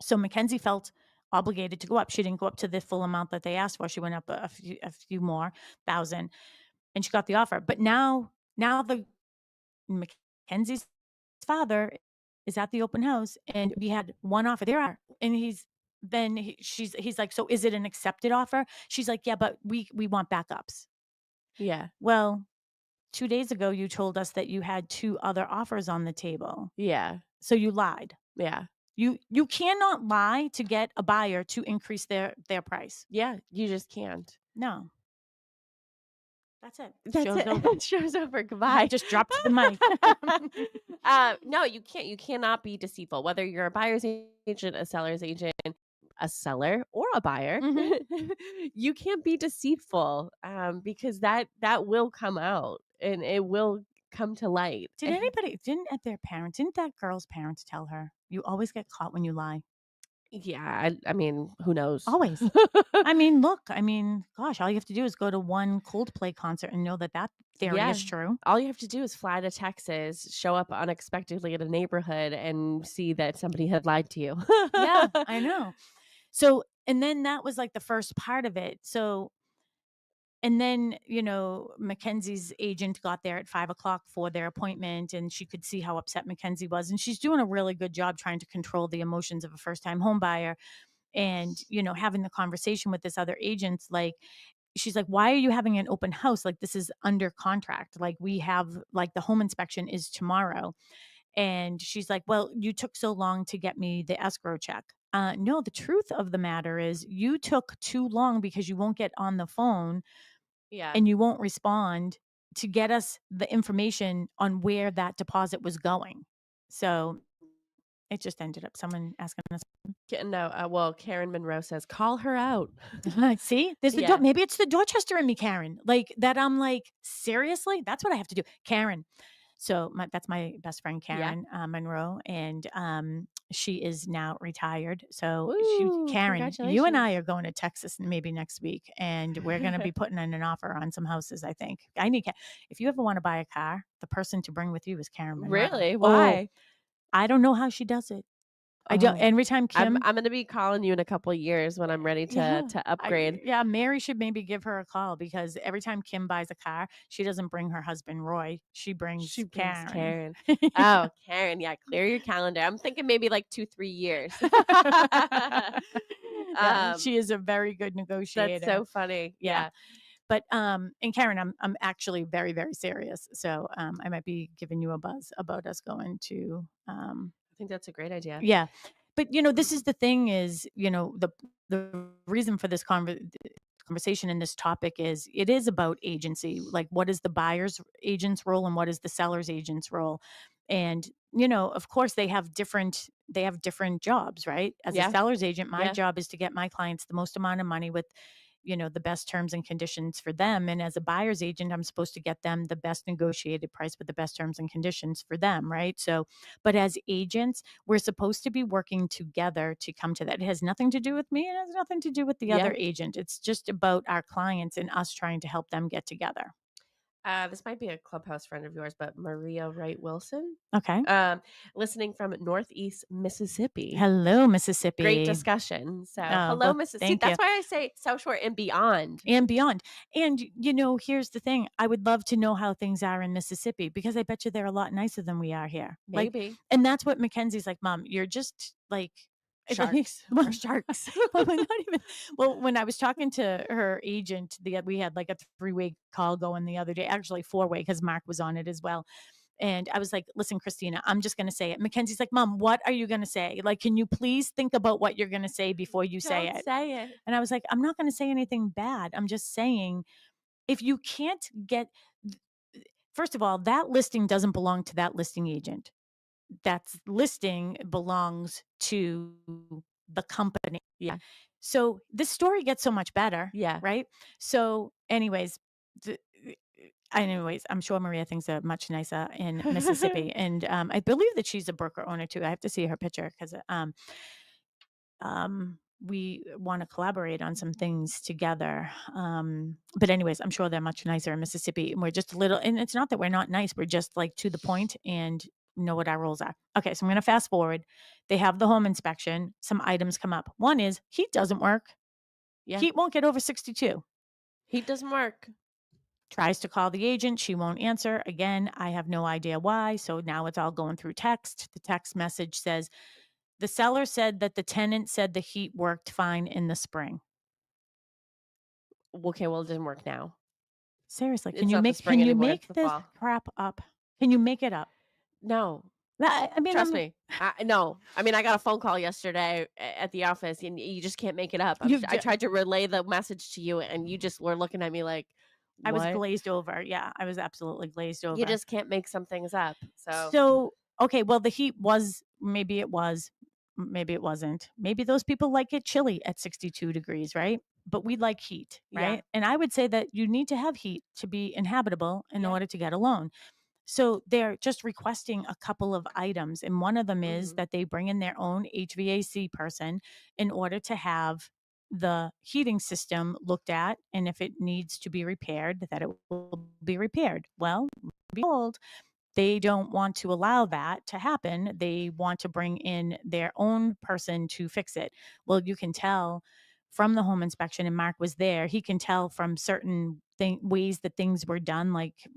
So Mackenzie felt obligated to go up. She didn't go up to the full amount that they asked for. She went up a few more thousand, and she got the offer. But now the Mackenzie's father is at the open house, and we had one offer there, and he's like, "So is it an accepted offer?" She's like, "Yeah, but we want backups." Yeah. Well, 2 days ago you told us that you had two other offers on the table. Yeah. So you lied. Yeah. You cannot lie to get a buyer to increase their price. Yeah. You just can't. No. That's it. That's Show's it. over. Show's over. I Goodbye. just dropped the mic. No, you can't. You cannot be deceitful. Whether you're a buyer's agent, a seller's agent, a seller, or a buyer, you can't be deceitful because that will come out and it will come to light. Didn't that girl's parents tell her, "You always get caught when you lie"? Yeah, I mean, who knows? Always. I mean, look, I mean, gosh, all you have to do is go to one Coldplay concert and know that that theory Yeah. is true. All you have to do is fly to Texas, show up unexpectedly in a neighborhood, and see that somebody had lied to you. Yeah, I know. So, and then that was like the first part of it. So, and then, Mackenzie's agent got there at 5 o'clock for their appointment, and she could see how upset Mackenzie was. And she's doing a really good job trying to control the emotions of a first time home buyer. And, having the conversation with this other agent, like, she's like, why are you having an open house? Like, this is under contract. Like, we have, like, the home inspection is tomorrow. And she's like, well, you took so long to get me the escrow check. No, the truth of the matter is you took too long because you won't get on the phone Yeah. and you won't respond to get us the information on where that deposit was going. So it just ended up someone asking us. No, well, Karen Monroe says, "Call her out." See, there's the Yeah. maybe it's the Dorchester in me, Karen. Like that, I'm like, seriously, that's what I have to do, Karen. So that's my best friend, Yeah. Karen Monroe, and she is now retired. So Woo, Karen, you and I congratulations. are going to Texas maybe next week, and we're going to be putting in an offer on some houses. I think I need. If you ever want to buy a car, the person to bring with you is Karen Monroe. Really? Oh, Why? I don't know how she does it. I don't. Oh, Every time I'm Kim, gonna be calling you in a couple of years when I'm ready yeah, to upgrade. Mary should maybe give her a call because every time Kim buys a car, she doesn't bring her husband Roy. She brings She brings Karen. Karen. Oh, Karen, yeah, clear your calendar. I'm thinking maybe like 2-3 years. Yeah, she is a very good That's negotiator. so funny. Yeah. But and Karen, I'm actually very, very serious. So I might be giving you a buzz about us going to I think that's a great idea. yeah. But this is the thing is, the reason for this conversation in this topic is it is about agency. Like, what is the buyer's agent's role and what is the seller's agent's role? And of course, they have different jobs, right? As a Yeah. seller's agent, my Yeah. job is to get my clients the most amount of money with the best terms and conditions for them. And as a buyer's agent, I'm supposed to get them the best negotiated price with the best terms and conditions for them, right? So, but as agents, we're supposed to be working together to come to that. It has nothing to do with me. It has nothing to do with the Yeah. other agent. It's just about our clients and us trying to help them get together. This might be a clubhouse friend of yours, but Maria Wright Wilson, Okay. listening from Northeast Mississippi. Hello, Mississippi. Great discussion. So, hello, well, Mississippi. thank That's you. why I say South Shore and beyond. And beyond. And, here's the thing. I would love to know how things are in Mississippi because I bet you they're a lot nicer than we are here. Maybe. And that's what Mackenzie's like, Mom, you're just like Sharks. Well, Sharks. well, we're not even, when I was talking to her agent, we had like a 3-way call going the other day, actually 4-way because Mark was on it as well. And I was like, listen, Christina, I'm just going to say it. Mackenzie's like, Mom, what are you going to say? Like, can you please think about what you're going to say before you say Don't it? say it. And I was like, I'm not going to say anything bad. I'm just saying, if you can't get, first of all, that listing doesn't belong to that listing agent. That listing belongs to the company. Yeah. So this story gets so much better. Yeah. Right. So anyways, I'm sure Maria thinks they're much nicer in Mississippi. And I believe that she's a broker owner too. I have to see her picture because we want to collaborate on some things together. But anyways, I'm sure they're much nicer in Mississippi. And we're just a little, and it's not that we're not nice. We're just like to the point and know what our roles are. Okay. So I'm going to fast forward. They have the home inspection. Some items come up. One is heat doesn't work. Yeah. Heat won't get over 62. Heat doesn't work. Tries to call the agent. She won't answer. Again, I have no idea why. So now it's all going through text. The text message says, the seller said that the tenant said the heat worked fine in the spring. Okay, well, it didn't work now. Seriously, It's can you not the make spring anymore, this it's the fall. crap up? Can you make it up? No. I mean, Trust me. No. I mean, I got a phone call yesterday at the office, and you just can't make it up. I tried to relay the message to you, and you just were looking at me like, what? I was glazed over. Yeah, I was absolutely glazed over. You just can't make some things up. So okay, well, the heat was, maybe it was, maybe it wasn't. Maybe those people like it chilly at 62 degrees, right? But we like heat, right? Yeah. And I would say that you need to have heat to be inhabitable in order to get a loan. So they're just requesting a couple of items. And one of them is Mhm. that they bring in their own HVAC person in order to have the heating system looked at. And if it needs to be repaired, that it will be repaired. Well, behold, they don't want to allow that to happen. They want to bring in their own person to fix it. Well, you can tell from the home inspection, and Mark was there. He can tell from certain ways that things were done, like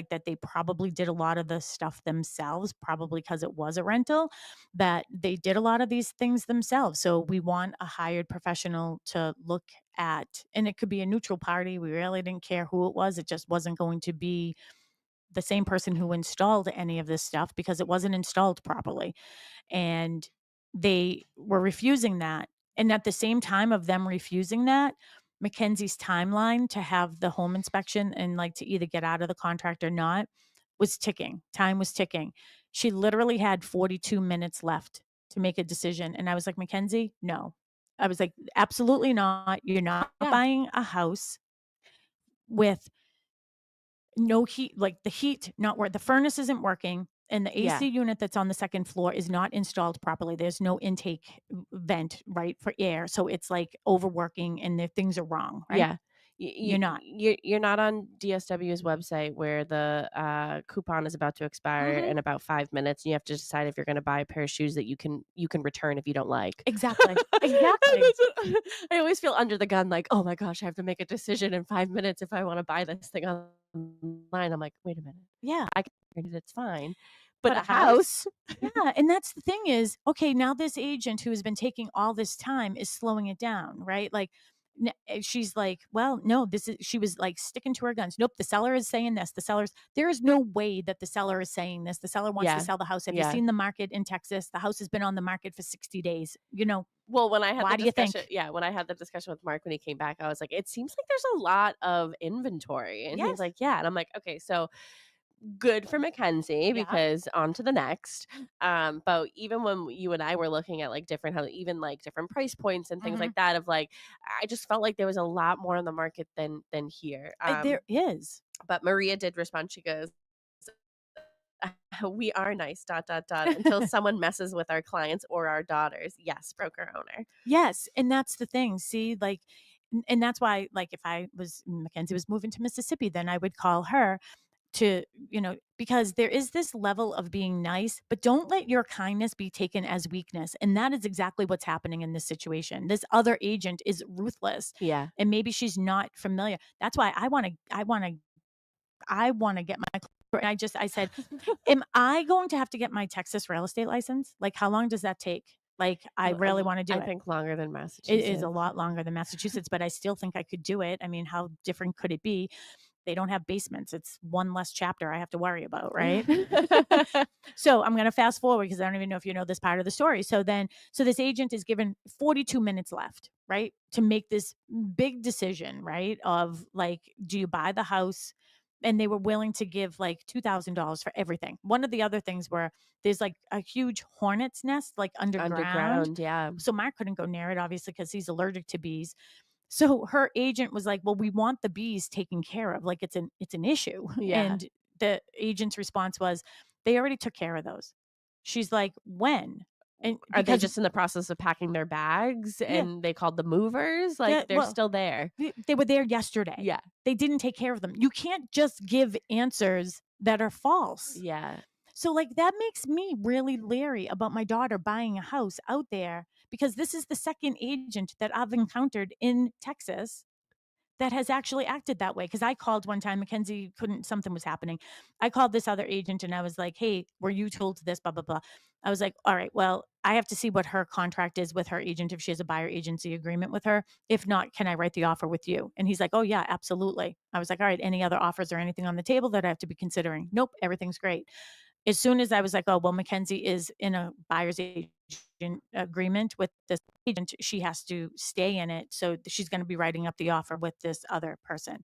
that they probably did a lot of the stuff themselves, probably because it was a rental, that they did a lot of these things themselves. So we want a hired professional to look at, and it could be a neutral party. We really didn't care who it was. It just wasn't going to be the same person who installed any of this stuff because it wasn't installed properly. And they were refusing that. And at the same time of them refusing that, Mackenzie's timeline to have the home inspection and like to either get out of the contract or not was ticking. Time was ticking. She literally had 42 minutes left to make a decision. And I was like, Mackenzie, no. I was like, absolutely not. You're not Yeah. buying a house with no heat, like the heat not where the furnace isn't working and the Yeah. AC unit that's on the second floor is not installed properly. There's no intake vent, right, for air. So it's like overworking and the things are wrong, right? Yeah. You're not. You're not on DSW's website where the coupon is about to expire Mhm. in about 5 minutes, and you have to decide if you're going to buy a pair of shoes that you can return if you don't like. Exactly. And Exactly. that's what- I always feel under the gun, like, oh my gosh, I have to make a decision in 5 minutes if I want to buy this thing online. I'm like, wait a minute, Yeah. I can return it, it's fine, but But a a house? house, Yeah, and that's the thing is, okay, now this agent who has been taking all this time is slowing it down, right? Like she's like, well, no, this is she was like sticking to her guns. Nope, the seller is saying this. There is no way that the seller is saying this. The seller wants to yeah, sell the house. Have you yeah. seen the market in Texas? The house has been on the market for 60 days. You know, Well, when I had why the do you discussion, think? yeah, when I had the discussion with Mark when he came back, I was like, it seems like there's a lot of inventory. And he's Yes. like, yeah. And I'm like, okay, so good for Mackenzie Yeah. because on to the next. But even when you and I were looking at like different, even like different price points and things Mhm. like that, of like, I just felt like there was a lot more on the market than here. There is. But Maria did respond. She goes, we are nice, dot, dot, dot, until someone messes with our clients or our daughters. Yes, broker owner. Yes, and that's the thing. See, like, and that's why, like, if I was Mackenzie was moving to Mississippi, then I would call her to, because there is this level of being nice, but don't let your kindness be taken as weakness. And that is exactly what's happening in this situation. This other agent is ruthless, Yeah. and maybe she's not familiar. That's why I want to get my. And I said, am I going to have to get my Texas real estate license? Like, how long does that take? Like, I really want to do I it. think longer than It is a Massachusetts. lot longer than Massachusetts, but I still think I could do it. I mean, how different could it be? They don't have basements. It's one less chapter I have to worry about, right? So I'm going to fast forward because I don't even know if you know this part of the story. So this agent is given 42 minutes left, right? To make this big decision, right? Of like, do you buy the house? And they were willing to give like $2,000 for everything. One of the other things were there's like a huge hornet's nest, like underground. Underground, yeah. So Mark couldn't go near it, obviously, because he's allergic to bees. So her agent was like, "Well, we want the bees taken care of. Like it's an issue." Yeah. And the agent's response was, "They already took care of those." She's like, "When?" And Are they because just in the process of packing their bags yeah, and they called the movers? yeah, Like, they're well, still there. they were there yesterday. Yeah. They didn't take care of them. You can't just give answers that are false. Yeah. So like that makes me really leery about my daughter buying a house out there because this is the second agent that I've encountered in Texas that has actually acted that way. Because I called one time, Mackenzie couldn't, something was happening. I called this other agent and I was like, hey, were you told this? Blah, blah, blah. I was like, all right, well, I have to see what her contract is with her agent if she has a buyer agency agreement with her. If not, can I write the offer with you? And he's like, oh, yeah, absolutely. I was like, all right, any other offers or anything on the table that I have to be considering? Nope, everything's great. As soon as I was like, oh, well, Mackenzie is in a buyer's agent agreement with this agent, she has to stay in it. So she's going to be writing up the offer with this other person.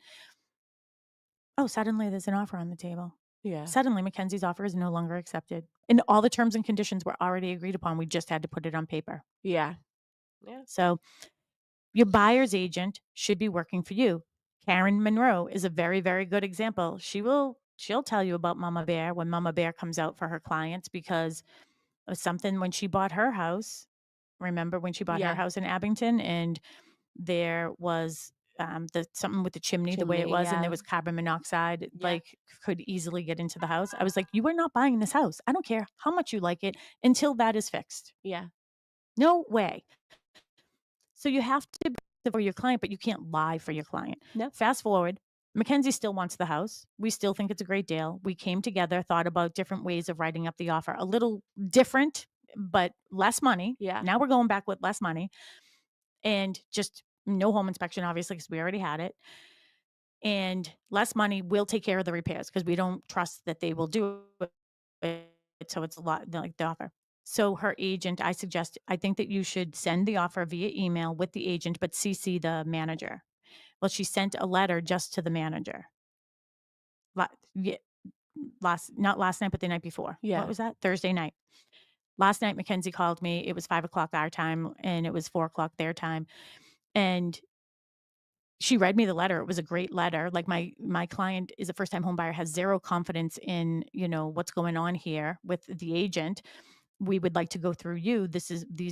Oh, suddenly there's an offer on the table. Yeah. Suddenly Mackenzie's offer is no longer accepted. And all the terms and conditions were already agreed upon. We just had to put it on paper. Yeah. Yeah. So your buyer's agent should be working for you. Karen Monroe is a very, very good example. she'll tell you about Mama Bear when Mama Bear comes out for her clients because of something when she bought her house. Remember when she bought her Yeah. house in Abington and there was something with the chimney, the way it was, and yeah. there was carbon monoxide, Yeah. like could easily get into the house. I was like, you are not buying this house. I don't care how much you like it until that is fixed. Yeah. No way. So you have to be for your client, but you can't lie for your client. No. Fast forward, Mackenzie still wants the house. We still think it's a great deal. We came together, thought about different ways of writing up the offer, a little different, but less money. Yeah. Now we're going back with less money and just no home inspection, obviously, because we already had it. And less money will take care of the repairs because we don't trust that they will do it. So it's a lot like the offer. So her agent, I think that you should send the offer via email with the agent, but CC the manager. Well, she sent a letter just to the manager. Not last night, but the night before. Yeah. What was that? Thursday night. Last night, Mackenzie called me. It was 5:00 our time and it was 4:00 their time. And she read me the letter. It was a great letter. Like my client is a first time home buyer, has zero confidence in, what's going on here with the agent. We would like to go through you. These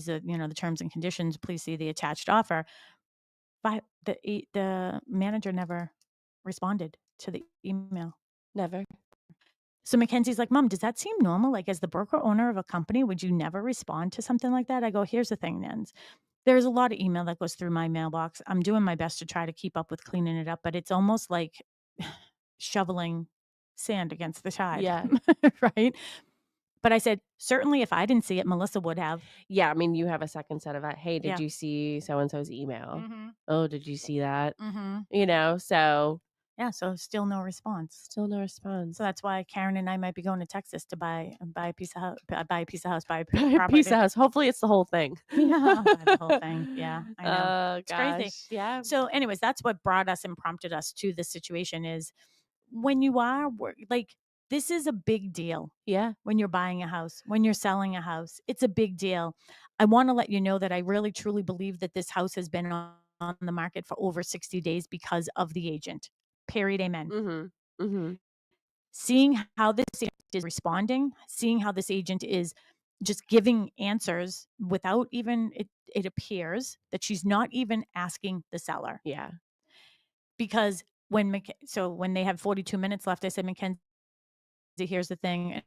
are, the terms and conditions. Please see the attached offer. But the manager never responded to the email. Never. So Mackenzie's like, Mom, does that seem normal? Like, as the broker owner of a company, would you never respond to something like that? I go, here's the thing, Nens. There's a lot of email that goes through my mailbox. I'm doing my best to try to keep up with cleaning it up, but it's almost like shoveling sand against the tide. Yeah. Right? But I said, certainly if I didn't see it, Melissa would have. Yeah. I mean, you have a second set of that. Hey, did Yeah. you see so-and-so's email? Mm-hmm. Oh, did you see that? Mm-hmm. So Yeah, so still no response. still no response. So that's why Karen and I might be going to Texas to buy a piece of house, buy a Buy property. a piece of house. Hopefully it's the whole thing. Yeah, buy the whole thing. Yeah, I know. Oh, It's gosh. crazy. Yeah. So, anyways, that's what brought us and prompted us to this situation is when you are like, this is a big deal. Yeah. When you're buying a house, when you're selling a house, it's a big deal. I want to let you know that I really truly believe that this house has been on the market for over 60 days because of the agent. Period. Amen. Mm-hmm. Mm-hmm. Seeing how this agent is responding, seeing how this agent is just giving answers without even it appears that she's not even asking the seller. Yeah. Because when they have 42 minutes left, I said, Mackenzie, here's the thing.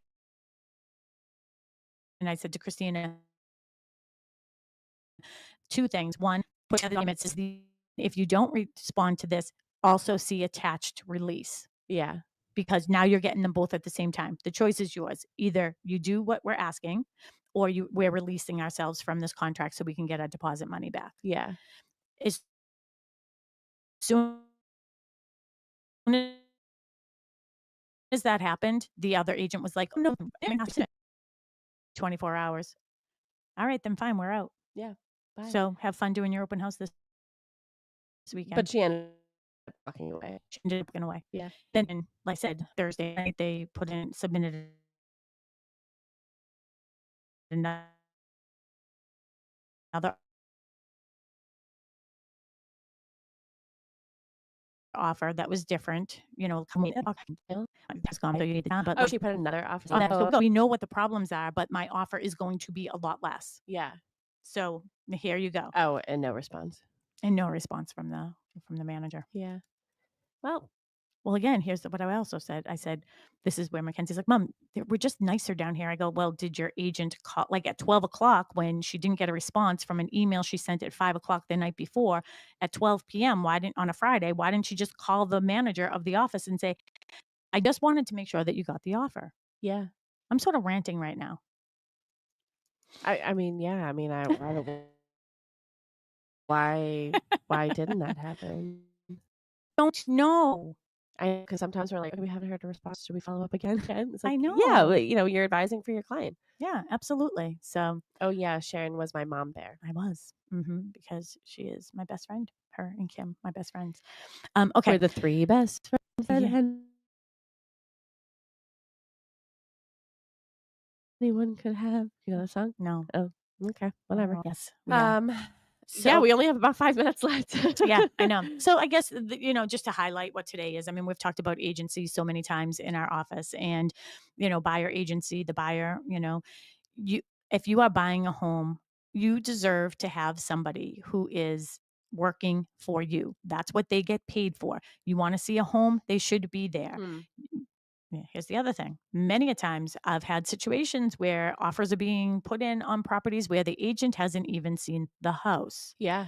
And I said to Christina, two things. One, put the limits is if you don't respond to this, also see attached release. Yeah. Because now you're getting them both at the same time. The choice is yours. Either you do what we're asking or we're releasing ourselves from this contract so we can get our deposit money back. Yeah. As soon as that happened, the other agent was like, oh, no, 24 hours. All right, then fine, we're out. Yeah. Bye. So have fun doing your open house this weekend. But she ended up walking away. She ended up walking away. Yeah. Then, like I said, Thursday night, they submitted another offer that was different, has gone, so you need the time, but Oh, she put another offer. so we know what the problems are, but my offer is going to be a lot less. Yeah. So here you go. Oh, and no response. And no response from the manager. Yeah. Well, again, here's what I also said. I said, this is where Mackenzie's like, Mom, we're just nicer down here. I go, well, did your agent call like at 12 o'clock when she didn't get a response from an email she sent at 5 o'clock the night before at 12 p.m. On a Friday, why didn't she just call the manager of the office and say, I just wanted to make sure that you got the offer? Yeah. I'm sort of ranting right now. I mean, yeah. I mean, why didn't that happen? Don't know. Because sometimes we're like, we haven't heard a response. Should we follow up again? It's like, I know. Yeah, but, you're advising for your client. Yeah, absolutely. So, oh yeah, Sharon was my mom bear. I was, because she is my best friend. Her and Kim, my best friends. Okay, We're the three best friends that anyone could have. You know the song? No. Oh, okay, whatever. Yes. So, yeah, we only have about 5 minutes left. Yeah, I know. So I guess, just to highlight what today is, I mean, we've talked about agency so many times in our office, and, buyer agency, the buyer, you, if you are buying a home, you deserve to have somebody who is working for you. That's what they get paid for. You want to see a home, they should be there. Mm, Yeah, here's the other thing. Many a times I've had situations where offers are being put in on properties where the agent hasn't even seen the house. yeah,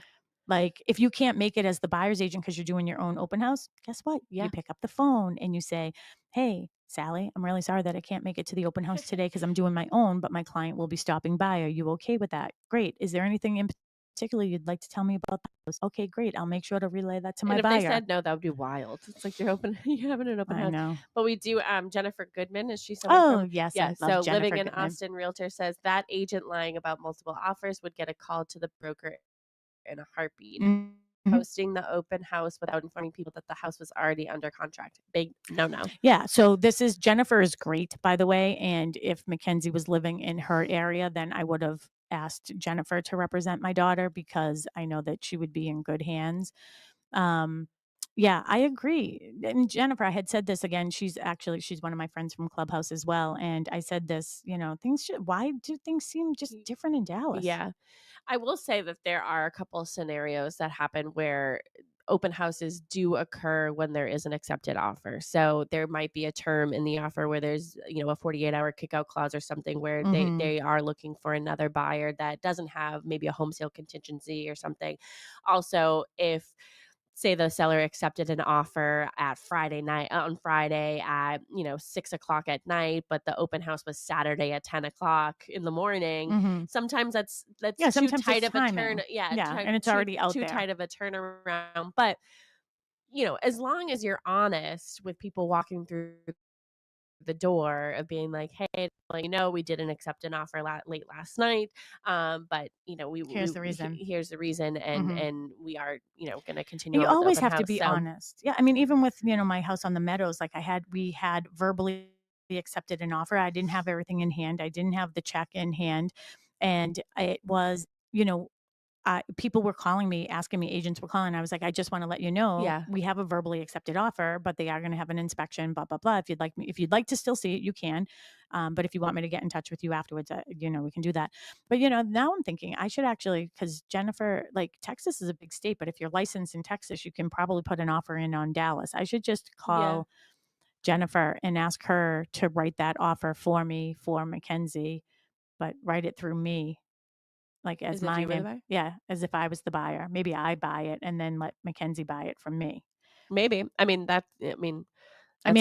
Like, if you can't make it as the buyer's agent because you're doing your own open house, guess what? Yeah. You pick up the phone and you say, "Hey, Sally, I'm really sorry that I can't make it to the open house today because I'm doing my own, but my client will be stopping by. Are you okay with that? Great. Is there anything in particular you'd like to tell me about the house? Okay, great. I'll make sure to relay that to my And if buyer." they said no, that would be wild. It's like you're having an open I house. know. But we do, Jennifer Goodman, is she someone Oh, from? yes. Yeah, I love so Jennifer Living in Goodman. Austin Realtor says that agent lying about multiple offers would get a call to the broker in a heartbeat. Mhm. Posting the open house without informing people that the house was already under contract. Big no. Yeah. So Jennifer is great, by the way. And if Mackenzie was living in her area, then I would have asked Jennifer to represent my daughter because I know that she would be in good hands. Yeah, I agree. And Jennifer, I had said this again. She's one of my friends from Clubhouse as well. And I said this, why do things seem just different in Dallas? Yeah. I will say that there are a couple of scenarios that happen where open houses do occur when there is an accepted offer. So there might be a term in the offer where there's, a 48-hour kickout clause or something where Mhm. they are looking for another buyer that doesn't have maybe a home sale contingency or something. Also, if say the seller accepted an offer at Friday night on Friday at 6 o'clock at night, but the open house was Saturday at 10 o'clock in the morning. Mhm. Sometimes that's Yeah, too sometimes tight it's of a turn. timing. Yeah, Yeah, and it's already out too there. tight of a turnaround. But as long as you're honest with people walking through the door of being like, hey, we didn't accept an offer late last night, but Here's the reason. here's the reason, and Mhm. and we are going to continue You on with the always open have to house. be So honest. Yeah, I mean, even with, my house on the Meadows, like we had verbally accepted an offer. I didn't have everything in hand. I didn't have the check in hand. And it was, people were calling me, asking me, agents were calling. I was like, I just want to let you know, yeah, we have a verbally accepted offer, but they are going to have an inspection, blah, blah, blah. If you'd like to still see it, you can. But if you want me to get in touch with you afterwards, we can do that. But, now I'm thinking I should actually, because Jennifer, like Texas is a big state, but if you're licensed in Texas, you can probably put an offer in on Dallas. I should just call Jennifer and ask her to write that offer for me for Mackenzie, but write it through me. Like as as if my you were the name. buyer. Yeah, as if I was the buyer. Maybe I buy it and then let Mackenzie buy it from me. Maybe. I mean, that's I mean,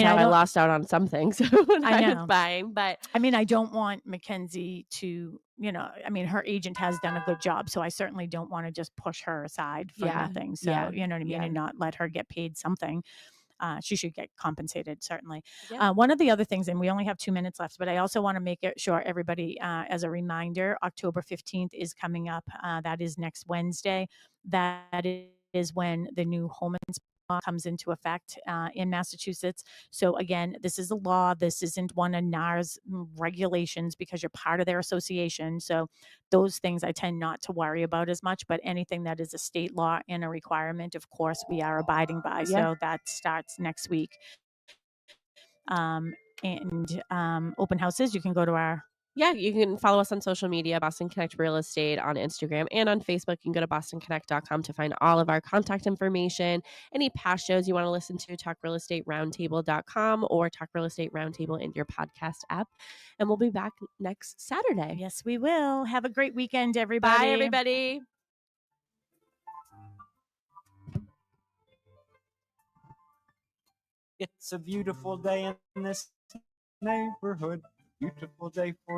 how I I don't lost out on some things when I I was know. buying. But I mean, I don't want Mackenzie to, I mean, her agent has done a good job, so I certainly don't wanna just push her aside for yeah, nothing. yeah, So, you know what I mean? yeah, And not let her get paid something. She should get compensated, certainly. yeah, One of the other things, and we only have 2 minutes left, but I also want to make it sure everybody, as a reminder, October 15th is coming up. That is next Wednesday. That is when the new home inspection law comes into effect in Massachusetts. So again, this is a law. This isn't one of NAR's regulations because you're part of their association. So those things I tend not to worry about as much, but anything that is a state law and a requirement, of course, we are abiding by. yeah. So that starts next week. Open houses, you can go to our Yeah, you can follow us on social media, Boston Connect Real Estate on Instagram and on Facebook. You can go to bostonconnect.com to find all of our contact information. Any past shows you want to listen to, talkrealestateroundtable.com or Talk Real Estate Roundtable in your podcast app. And we'll be back next Saturday. Yes, we will. Have a great weekend, everybody. Bye, everybody. It's a beautiful day in this neighborhood. Beautiful day for